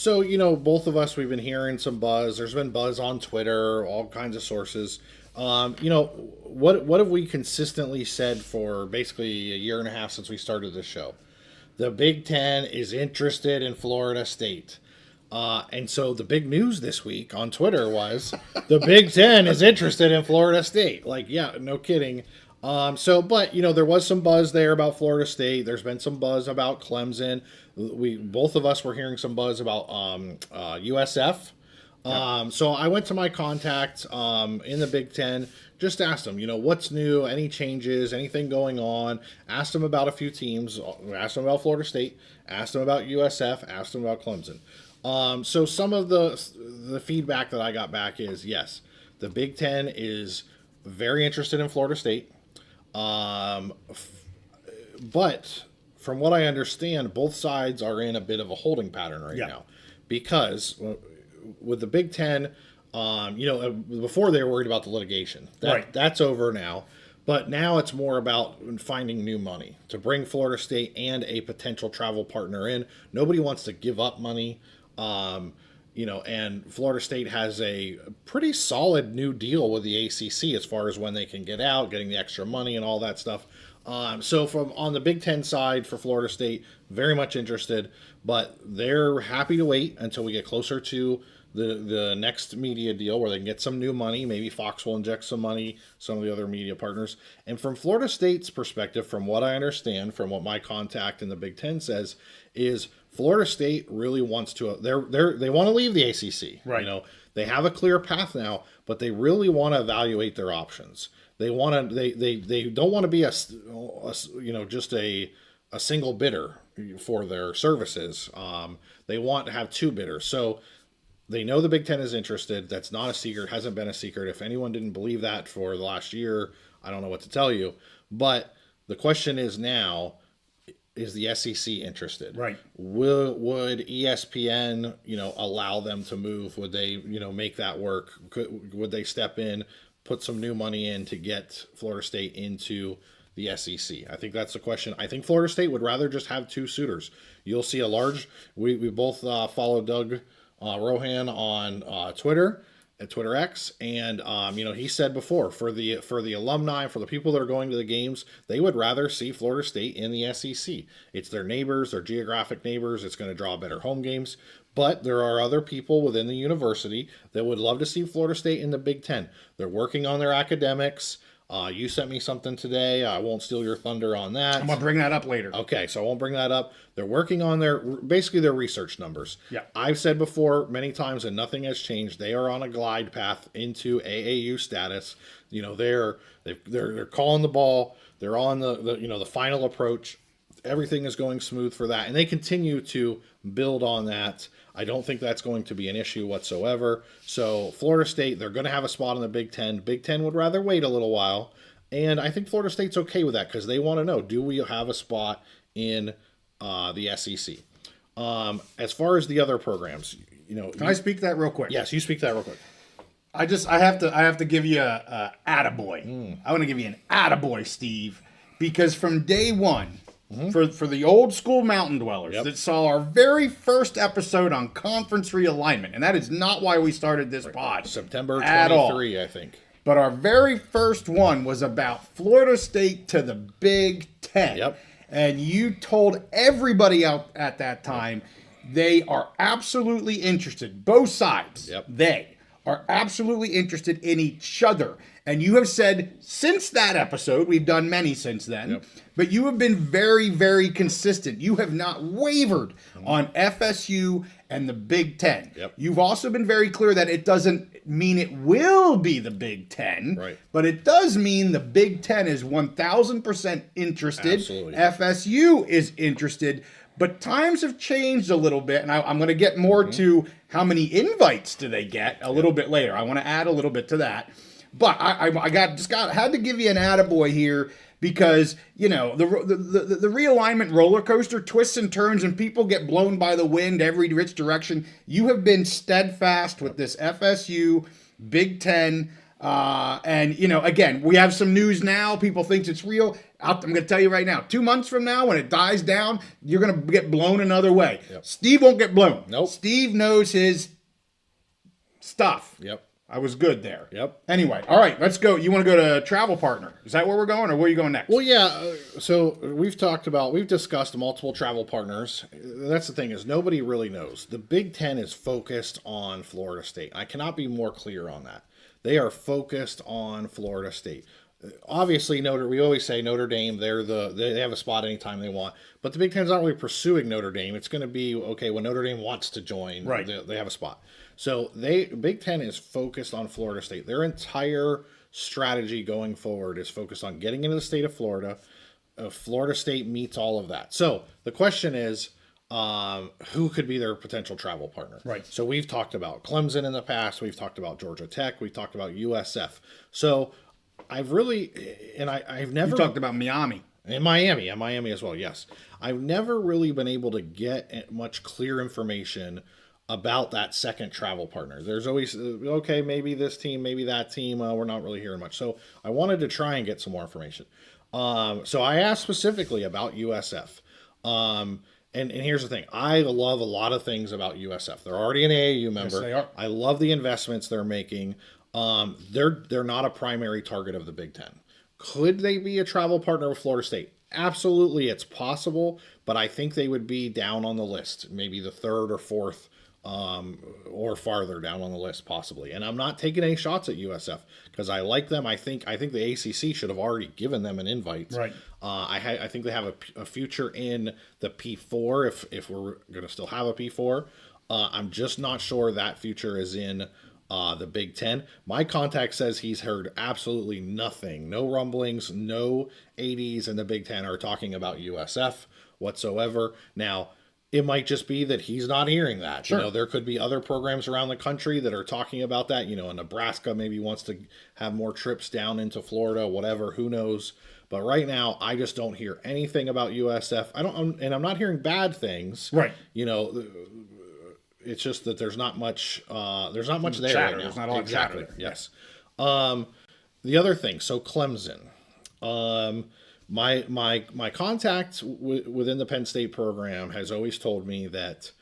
So, both of us, we've been hearing some buzz. There's been buzz on Twitter, all kinds of sources. What have we consistently said for basically a year and a half since we started this show? The Big Ten is interested in Florida State. And so the big news this week on Twitter was the Big Ten is interested in Florida State. Like, yeah, no kidding. But there was some buzz there about Florida State. There's been some buzz about Clemson. Both of us were hearing some buzz about USF. So I went to my contact in the Big Ten, just asked them, what's new, any changes, anything going on. Asked them about a few teams. Asked them about Florida State. Asked them about USF. Asked them about Clemson. So some of the feedback that I got back is yes, the Big Ten is very interested in Florida State. But from what I understand, both sides are in a bit of a holding pattern right now, because with the Big Ten, before they were worried about the litigation. That's over now. But now it's more about finding new money to bring Florida State and a potential travel partner in. Nobody wants to give up money. And Florida State has a pretty solid new deal with the ACC as far as when they can get out, getting the extra money and all that stuff. So from on the Big Ten side for Florida State, very much interested, but they're happy to wait until we get closer to the next media deal where they can get some new money. Maybe Fox will inject some money, some of the other media partners. And from Florida State's perspective, from what I understand, from what my contact in the Big Ten says, is Florida State really wants to. They want to leave the ACC. Right. They have a clear path now, but they really want to evaluate their options. They want to. They don't want to be just a single bidder for their services. They want to have two bidders. So they know the Big Ten is interested. That's not a secret. Hasn't been a secret. If anyone didn't believe that for the last year, I don't know what to tell you. But the question is now, is the SEC interested? Right. Would ESPN, allow them to move? Would they, make that work? Would they step in, put some new money in to get Florida State into the SEC? I think that's the question. I think Florida State would rather just have two suitors. You'll see a large. We both follow Doug Rohan on Twitter at Twitter X, and he said before for the alumni, for the people that are going to the games, they would rather see Florida State in the SEC. It's their neighbors, their geographic neighbors. It's going to draw better home games. But there are other people within the university that would love to see Florida State in the Big Ten. They're working on their academics. You sent me something today. I won't steal your thunder on that. I'm going to bring that up later. Okay, so I won't bring that up. They're working on their research numbers. Yeah. I've said before many times, and nothing has changed. They are on a glide path into AAU status. They're calling the ball. They're on the final approach. Everything is going smooth for that, and they continue to build on that. I don't think that's going to be an issue whatsoever. So Florida State, they're going to have a spot in the Big Ten. Big Ten would rather wait a little while, and I think Florida State's okay with that because they want to know, do we have a spot in the SEC? As far as the other programs, Can I speak that real quick? Yes, you speak that real quick. I have to give you a attaboy. I want to give you an attaboy, Steve, because from day one, for the old school mountain dwellers that saw our very first episode on conference realignment, and that is not why we started this pod. September 23, I think. But our very first one was about Florida State to the Big Ten. Yep. And you told everybody out at that time they are absolutely interested. Both sides. Yep. They are absolutely interested in each other. And you have said since that episode, we've done many since then, but you have been very, very consistent. You have not wavered on FSU and the Big Ten. Yep. You've also been very clear that it doesn't mean it will be the Big Ten, but it does mean the Big Ten is 1,000% interested. Absolutely. FSU is interested. But times have changed a little bit, and I'm going to get more to how many invites do they get a little bit later. I want to add a little bit to that. But I had to give you an attaboy here because, the realignment roller coaster twists and turns and people get blown by the wind every which direction. You have been steadfast with this FSU Big Ten And, again, we have some news now. People think it's real. I'm going to tell you right now, 2 months from now, when it dies down, you're going to get blown another way. Yep. Steve won't get blown. Nope. Steve knows his stuff. Yep. I was good there. Yep. Anyway, all right, let's go. You want to go to Travel Partner? Is that where we're going, or where are you going next? Well, yeah. So we've discussed multiple travel partners. That's the thing, is nobody really knows. The Big Ten is focused on Florida State. I cannot be more clear on that. They are focused on Florida State. Obviously, we always say Notre Dame, they have a spot anytime they want. But the Big Ten's not really pursuing Notre Dame. It's going to be, okay, when Notre Dame wants to join, right, they have a spot. So Big Ten is focused on Florida State. Their entire strategy going forward is focused on getting into the state of Florida. Florida State meets all of that. So the question is, who could be their potential travel partner? Right. So we've talked about Clemson in the past. We've talked about Georgia Tech. We've talked about USF. So I've never... You talked about Miami. And Miami as well, yes. I've never really been able to get much clear information about that second travel partner. There's always, okay, maybe this team, maybe that team. We're not really hearing much. So I wanted to try and get some more information. So I asked specifically about USF. And here's the thing. I love a lot of things about USF. They're already an AAU member. Yes, they are. I love the investments they're making. They're not a primary target of the Big Ten. Could they be a travel partner with Florida State? Absolutely, it's possible, but I think they would be down on the list, maybe the third or fourth, or farther down on the list possibly. And I'm not taking any shots at USF because I like them. I think the ACC should have already given them an invite. Right. I think they have a future in the P4 if we're going to still have a P4. I'm just not sure that future is in the Big Ten. My contact says he's heard absolutely nothing. No rumblings, no 80s in the Big Ten are talking about USF whatsoever. Now, it might just be that he's not hearing that. Sure. There could be other programs around the country that are talking about that. Nebraska maybe wants to have more trips down into Florida, whatever, who knows. But right now, I just don't hear anything about USF. I'm not hearing bad things. Right. It's just that there's not much there chatter. right now. There's not a lot exactly. of chatter. Yes. The other thing, so Clemson. My contact within the Penn State program has always told me that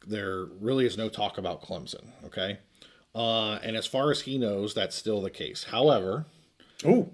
there really is no talk about Clemson. Okay. And as far as he knows, that's still the case. However, you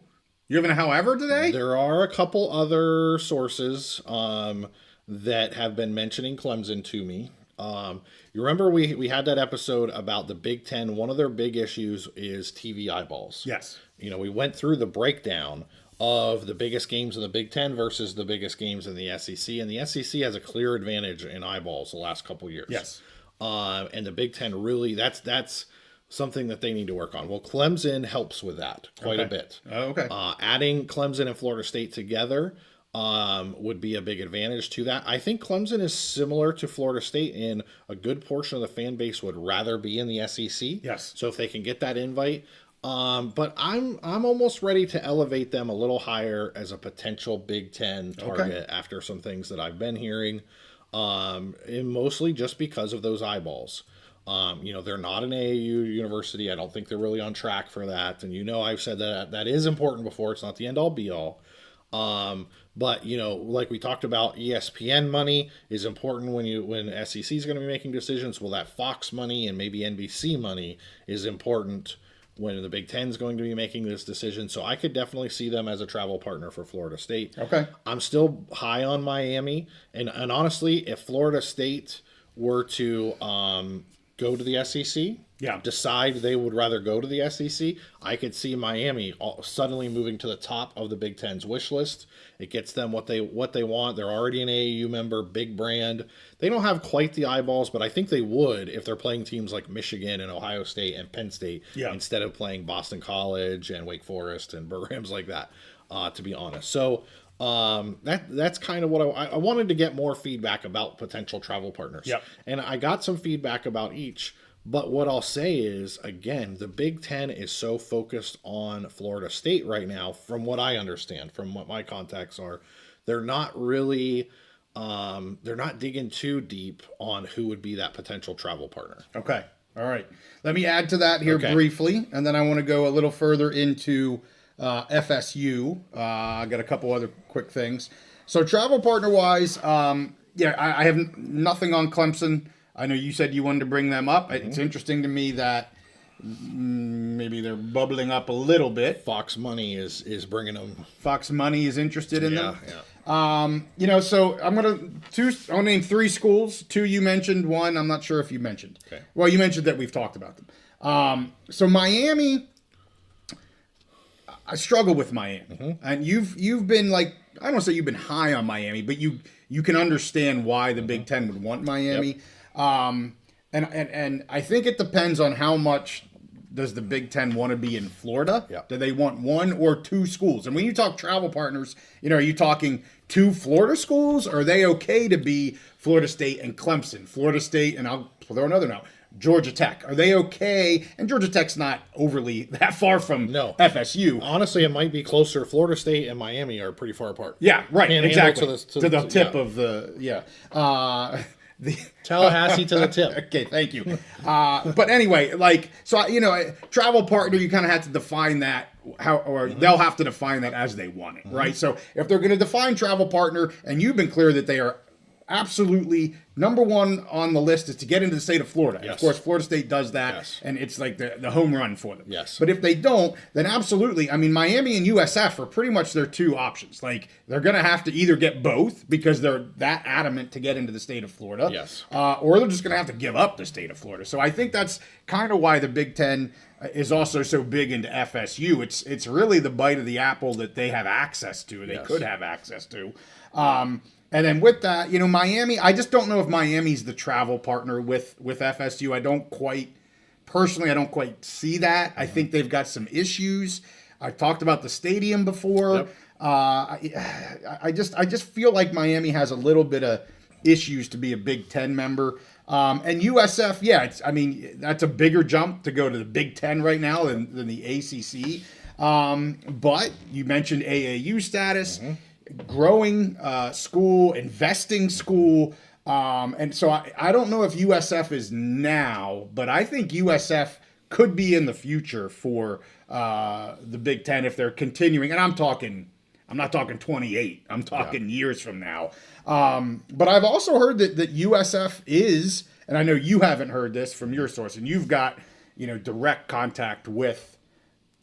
having a however today? There are a couple other sources that have been mentioning Clemson to me. You remember we had that episode about the Big Ten. One of their big issues is TV eyeballs. Yes. We went through the breakdown of the biggest games in the Big Ten versus the biggest games in the SEC. And the SEC has a clear advantage in eyeballs the last couple of years. Yes. And the Big Ten really, that's something that they need to work on. Well, Clemson helps with that quite a bit. Okay. Adding Clemson and Florida State together would be a big advantage to that. I think Clemson is similar to Florida State in a good portion of the fan base would rather be in the SEC. Yes. So if they can get that invite, but I'm almost ready to elevate them a little higher as a potential Big Ten target after some things that I've been hearing, and mostly just because of those eyeballs. They're not an AAU university. I don't think they're really on track for that. And I've said that is important before. It's not the end all be all. But like we talked about, ESPN money is important when SEC is going to be making decisions. Well, that Fox money and maybe NBC money is important when the Big Ten is going to be making this decision. So I could definitely see them as a travel partner for Florida State. Okay. I'm still high on Miami. And honestly, if Florida State were to go to the SEC, decide they would rather go to the SEC, I could see Miami suddenly moving to the top of the Big Ten's wish list. It gets them what they want. They're already an AAU member, big brand. They don't have quite the eyeballs, but I think they would if they're playing teams like Michigan and Ohio State and Penn State instead of playing Boston College and Wake Forest and programs like that, to be honest. So that's kind of what I wanted to get more feedback about potential travel partners. Yep. And I got some feedback about each. But what I'll say is, again, the Big Ten is so focused on Florida State right now, from what I understand, from what my contacts are. They're not really, they're not digging too deep on who would be that potential travel partner. Okay. All right. Let me add to that here briefly, and then I want to go a little further into FSU. I got a couple other quick things. So travel partner wise, I have nothing on Clemson. I know you said you wanted to bring them up. It's interesting to me that maybe they're bubbling up a little bit. Fox Money is bringing them. Fox Money is interested in them. Yeah. So I'm gonna name 3 schools. 2 you mentioned. 1 I'm not sure if you mentioned. Okay. Well, you mentioned that we've talked about them. So Miami, I struggle with Miami, and you've been like, I don't want to say you've been high on Miami, but you can understand why the Big Ten would want Miami. Yep. And I think it depends on how much does the Big Ten want to be in Florida. Yep. Do they want 1 or 2 schools? And when you talk travel partners, are you talking 2 Florida schools? Or are they okay to be Florida State and Clemson? Florida State, and I'll throw another now, Georgia Tech. Are they okay? And Georgia Tech's not overly that far from FSU. Honestly, it might be closer. Florida State and Miami are pretty far apart. Yeah, right. Exactly. To the tip of the, Tallahassee to the tip. Okay, thank you. But anyway, travel partner, you kind of have to define that they'll have to define that as they want it, right? So if they're going to define travel partner, and you've been clear that they are absolutely number 1 on the list is to get into the state of Florida. Yes. Of course, Florida State does that, and it's like the home run for them. Yes. But if they don't, then absolutely. I mean, Miami and USF are pretty much their 2 options. Like, they're going to have to either get both because they're that adamant to get into the state of Florida. Yes. Or they're just going to have to give up the state of Florida. So I think that's kind of why the Big Ten is also so big into FSU. It's really the bite of the apple that they have access to, they could have access to. And then with that, Miami, I just don't know if Miami's the travel partner with FSU. I don't quite see that. I think they've got some issues. I talked about the stadium before. Yep. I just feel like Miami has a little bit of issues to be a Big Ten member. And USF, that's a bigger jump to go to the Big Ten right now than the ACC. But you mentioned AAU status. Growing school, investing school. And so I don't know if USF is now, but I think USF could be in the future for the Big Ten if they're continuing. And I'm not talking 28. I'm talking years from now. But I've also heard that USF is, and I know you haven't heard this from your source, and you've got, direct contact with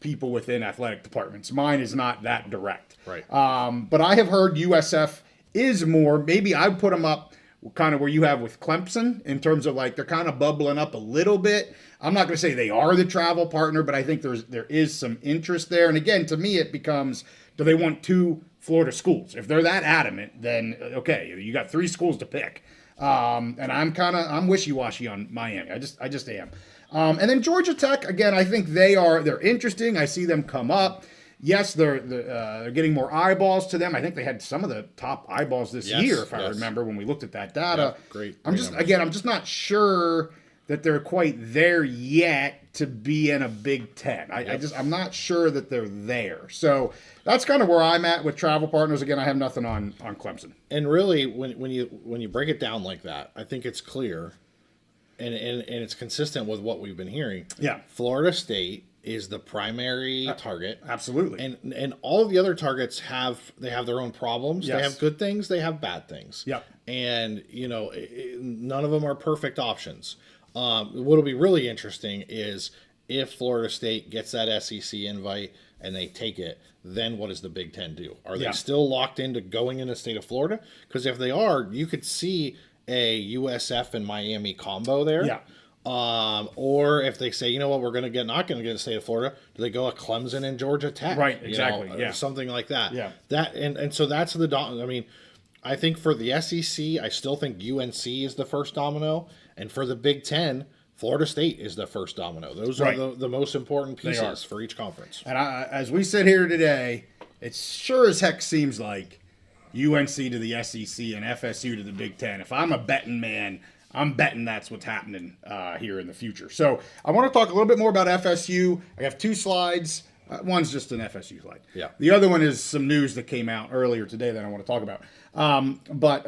people within athletic departments. Mine is not that direct. Right. But I have heard USF is more, maybe I'd put them up kind of where you have with Clemson in terms of like they're kind of bubbling up a little bit. I'm not going to say they are the travel partner, but I think there is some interest there. And again, to me, it becomes, do they want 2 Florida schools? If they're that adamant, then okay, you got 3 schools to pick. And I'm wishy-washy on Miami. I just am. And then Georgia Tech, again, I think they're interesting. I see them come up. Yes, they're getting more eyeballs to them. I think they had some of the top eyeballs this year, if I remember, when we looked at that data. Yeah, great. I'm just not sure that they're quite there yet to be in a Big Ten. I'm not sure that they're there. So that's kind of where I'm at with travel partners. Again, I have nothing on Clemson. And really, when you break it down like that, I think it's clear, and it's consistent with what we've been hearing. Yeah, Florida State is the primary target. Absolutely. And all of the other targets have their own problems. Yes. They have good things, they have bad things. Yep. And none of them are perfect options. What'll be really interesting is if Florida State gets that SEC invite and they take it, then what does the Big Ten do? Are they still locked into going in the state of Florida? Because if they are, you could see a USF and Miami combo there. Yeah. Or if they say, we're not going to get the state of Florida, do they go a Clemson and Georgia Tech? Right, exactly. Something like that. Yeah. And so that's I think for the SEC, I still think UNC is the first domino, and for the Big Ten, Florida State is the first domino. Those are the most important pieces for each conference. And as we sit here today, it sure as heck seems like UNC to the SEC and FSU to the Big Ten. If I'm a betting man, I'm betting that's what's happening here in the future. So I want to talk a little bit more about FSU. I have 2 slides. One's just an FSU slide. Yeah. The other one is some news that came out earlier today that I want to talk about. But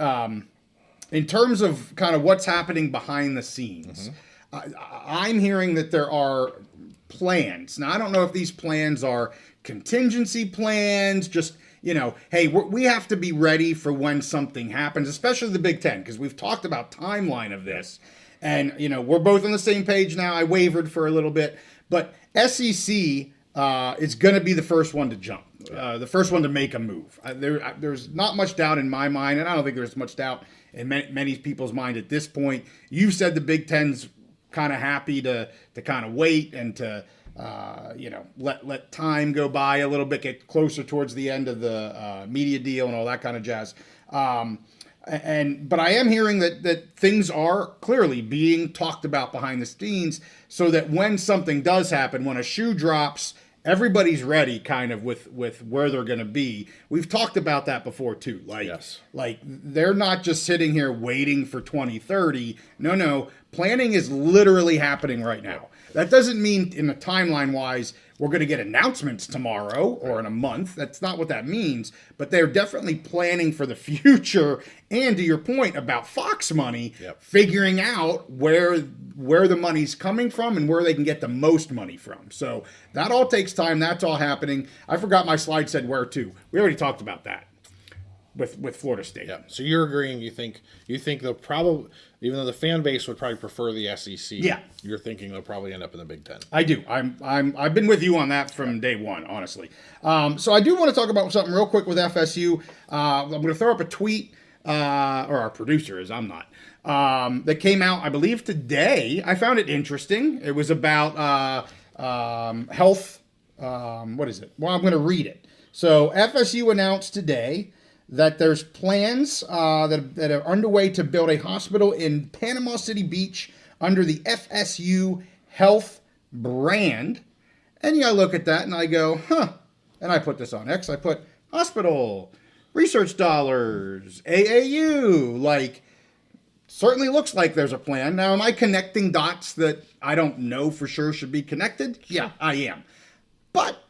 in terms of kind of what's happening behind the scenes, I'm hearing that there are plans. Now, I don't know if these plans are contingency plans, just, hey, we have to be ready for when something happens, especially the Big Ten, because we've talked about timeline of this. And, we're both on the same page now. I wavered for a little bit. But SEC is going to be the first one to jump, the first one to make a move. There's not much doubt in my mind, and I don't think there's much doubt in many people's mind at this point. You said the Big Ten's kind of happy to kind of wait and to let time go by a little bit, get closer towards the end of the media deal and all that kind of jazz. But I am hearing that things are clearly being talked about behind the scenes, so that when something does happen, when a shoe drops, everybody's ready kind of with where they're going to be. We've talked about that before too. Like they're not just sitting here waiting for 2030. No, planning is literally happening right now. That doesn't mean in a timeline wise, we're going to get announcements tomorrow or in a month. That's not what that means. But they're definitely planning for the future. And to your point about Fox money, figuring out where the money's coming from and where they can get the most money from. So that all takes time. That's all happening. I forgot my slide said where to. We already talked about that with Florida State. Yeah. So you're agreeing. You think they'll probably, even though the fan base would probably prefer the SEC. Yeah. You're thinking they'll probably end up in the Big Ten. I do. I've been with you on that from day one, honestly. So I do want to talk about something real quick with FSU. I'm going to throw up a tweet, or our producer is, I'm not, that came out, I believe, today. I found it interesting. It was about health. What is it? Well, I'm going to read it. So FSU announced today that there's plans that are underway to build a hospital in Panama City Beach under the FSU Health brand. And I look at that and I go, and I put this on X. I put hospital, research dollars, AAU. Like, certainly looks like there's a plan. Now, am I connecting dots that I don't know for sure should be connected? Yeah, I am. But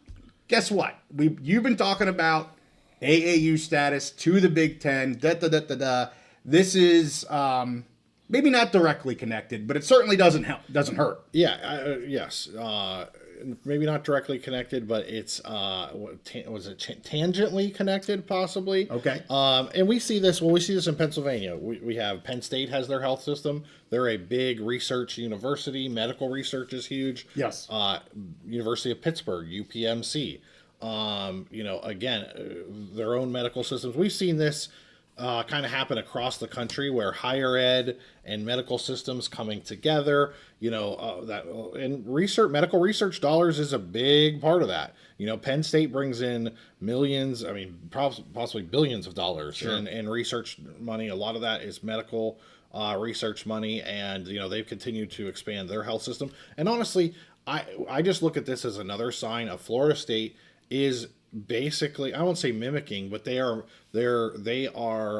guess what? You've been talking about AAU status to the Big Ten. This is maybe not directly connected, but it certainly doesn't hurt. Yeah. Yes. Maybe not directly connected, but it's tangentially connected, possibly. Okay. And we see this. Well, we see this in Pennsylvania. We have Penn State has their health system. They're a big research university. Medical research is huge. Yes. University of Pittsburgh, UPMC. Again, their own medical systems. We've seen this kind of happen across the country, where higher ed and medical systems coming together. And medical research dollars is a big part of that. Penn State brings in millions, possibly billions of dollars in research money. A lot of that is medical research money, and they've continued to expand their health system. And honestly, I just look at this as another sign of Florida State is basically, I won't say mimicking, but they are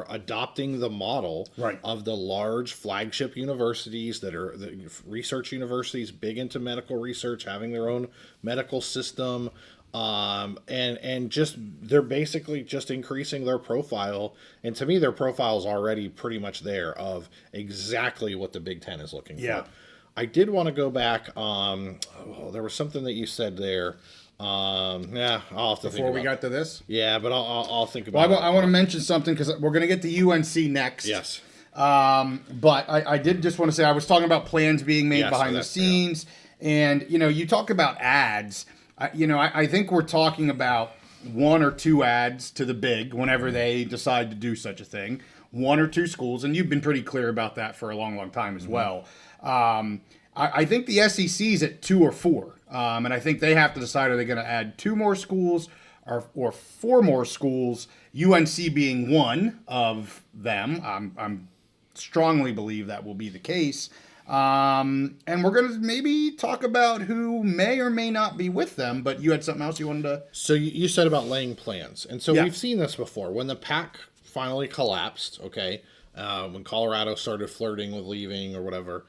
adopting the model of the large flagship universities that are the research universities, big into medical research, having their own medical system, and just they're basically just increasing their profile. And to me, their profile is already pretty much there of exactly what the Big Ten is looking for. I did want to go back. There was something that you said there. I'll have to before we got to this. Yeah, but I'll think about it. I want to mention something because we're going to get to UNC next. Yes. But I did just want to say, I was talking about plans being made behind the scenes, and you talk about ads. I think we're talking about one or two ads to the big whenever they decide to do such a thing. One or two schools, and you've been pretty clear about that for a long, long time as well. I think the SEC's at 2 or 4. And I think they have to decide, are they going to add 2 more schools or 4 more schools, UNC being one of them. I'm strongly believe that will be the case. And we're going to maybe talk about who may or may not be with them, but you had something else you wanted to... So you said about laying plans. And so we've seen this before. When the Pac finally collapsed, when Colorado started flirting with leaving or whatever,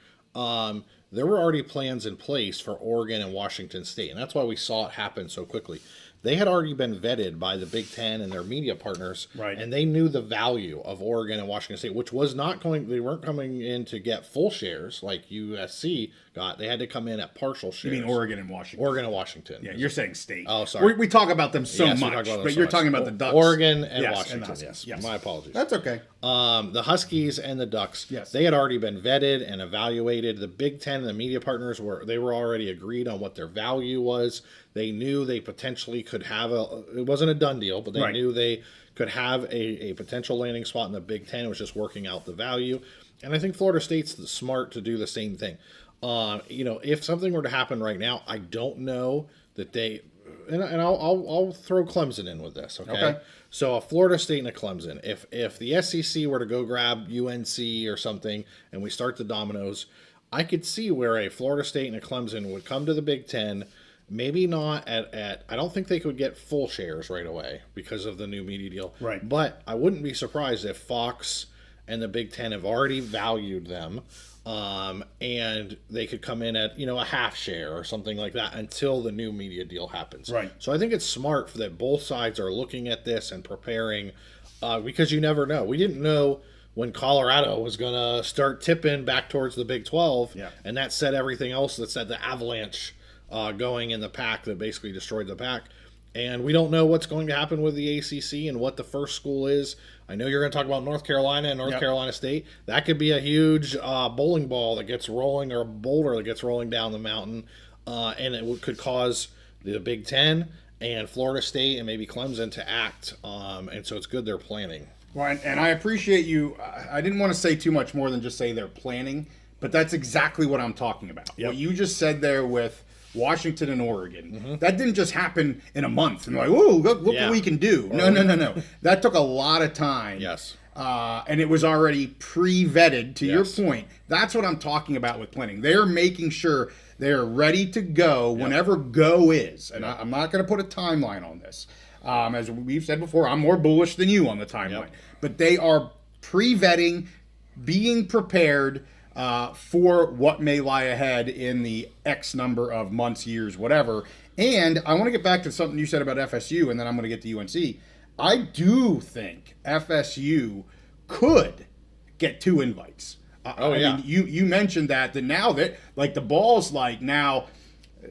there were already plans in place for Oregon and Washington State, and that's why we saw it happen so quickly. they had already been vetted by the Big Ten and their media partners, Right. and they knew the value of Oregon and Washington State, which was not going. They weren't coming in to get full shares like USC got. They had to come in at partial shares. You mean Oregon and Washington? Oregon and Washington. Yeah, you're saying state. Oh, sorry. We talk about them so Yes, we much, talk about them but so you're much. talking about the Ducks. Oregon and Yes, Washington. and the Huskies. Yes. Yes. My apologies. That's okay. The Huskies and the Ducks, Yes. they had already been vetted and evaluated. The Big Ten and the media partners were already agreed on what their value was. They knew they potentially could have it wasn't a done deal, but they Right. knew they could have a potential landing spot in the Big Ten. It was just working out the value. And I think Florida State's smart to do the same thing. If something were to happen right now, I don't know that they, and I'll throw Clemson in with this. Okay. So a Florida State and a Clemson. If the SEC were to go grab UNC or something, and we start the dominoes, I could see where a Florida State and a Clemson would come to the Big Ten. Maybe not at I don't think they could get full shares right away because of the new media deal. Right. But I wouldn't be surprised if Fox and the Big Ten have already valued them, and they could come in at a half share or something like that until the new media deal happens. Right. So I think it's smart that both sides are looking at this and preparing, because you never know. We didn't know when Colorado was going to start tipping back towards the Big 12, Yeah. and that set everything else. That set the avalanche going in the pack that basically destroyed the pack. And we don't know what's going to happen with the ACC and what the first school is. I know you're going to talk about North Carolina and North Carolina State. That could be a huge bowling ball that gets rolling, or a boulder that gets rolling down the mountain, and it could cause the Big Ten and Florida State and maybe Clemson to act. And so it's good they're planning. Well, and I appreciate you. I didn't want to say too much more than just say they're planning, but that's exactly what I'm talking about. Yep. What you just said there with Washington and Oregon, that didn't just happen in a month and like, oh, look what we can do. No. That took a lot of time. Yes. And it was already pre-vetted, to your Yes. point. That's what I'm talking about with planning. They're making sure they're ready to go whenever go is. And I'm not going to put a timeline on this. As we've said before, I'm more bullish than you on the timeline. Yep. But they are pre-vetting, being prepared for what may lie ahead in the X number of months, years, whatever. And I want to get back to something you said about FSU, and then I'm going to get to UNC. I do think FSU could get 2 invites. I mean, you mentioned that now that like the ball's like now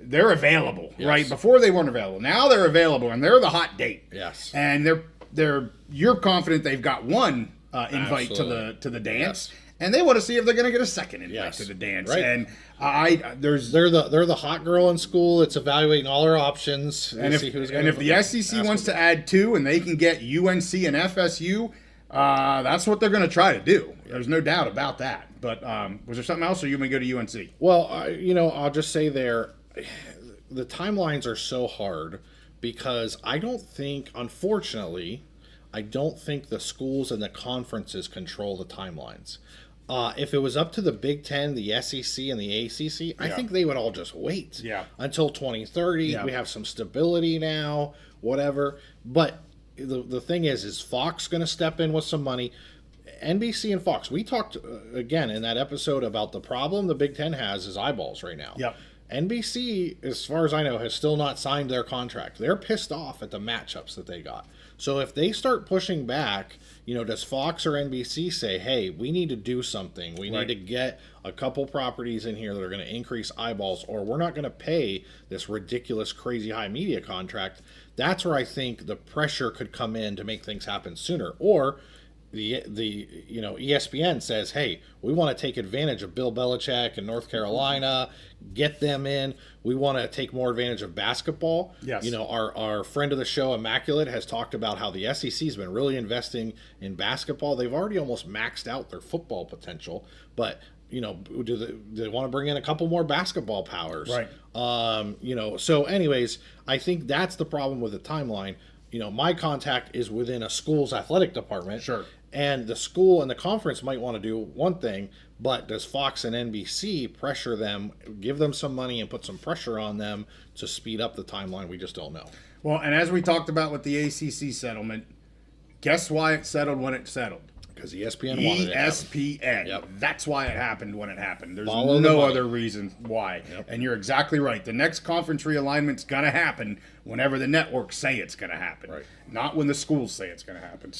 they're available, right? Before they weren't available. Now they're available, and they're the hot date. Yes. And you're confident they've got 1 invite Absolutely. to the dance. Yes. And they want to see if they're going to get a second invite Yes. to the dance. Right. And They're the hot girl in school. It's evaluating all her options and if the SEC wants to add 2 and they can get UNC and FSU, that's what they're going to try to do. There's no doubt about that. But was there something else, or you may go to UNC? Well, I'll just say the timelines are so hard because unfortunately, I don't think the schools and the conferences control the timelines. If it was up to the Big Ten, the SEC, and the ACC, I think they would all just wait until 2030. Yeah. We have some stability now, whatever. But the thing is Fox going to step in with some money? NBC and Fox, we talked again in that episode about the problem the Big Ten has is eyeballs right now. Yep. NBC, as far as I know, has still not signed their contract. They're pissed off at the matchups that they got. So if they start pushing back, does Fox or NBC say, hey, we need to do something. We need to get a couple properties in here that are going to increase eyeballs, or we're not going to pay this ridiculous, crazy high media contract. That's where I think the pressure could come in to make things happen sooner. Or the ESPN says, hey, we want to take advantage of Bill Belichick and North Carolina, get them in. We want to take more advantage of basketball. Yes. Our friend of the show, Immaculate, has talked about how the SEC has been really investing in basketball. They've already almost maxed out their football potential, but do they want to bring in a couple more basketball powers? Right. So anyways, I think that's the problem with the timeline. My contact is within a school's athletic department. Sure. And the school and the conference might want to do one thing, but does Fox and NBC pressure them, give them some money and put some pressure on them to speed up the timeline? We just don't know. Well, and as we talked about with the ACC settlement, guess why it settled when it settled? Because ESPN wanted it. ESPN. Yep. That's why it happened when it happened. There's Follow the no money. other reason why. Yep. And you're exactly right. The next conference realignment's going to happen whenever the networks say it's going to happen, Right. not when the schools say it's going to happen.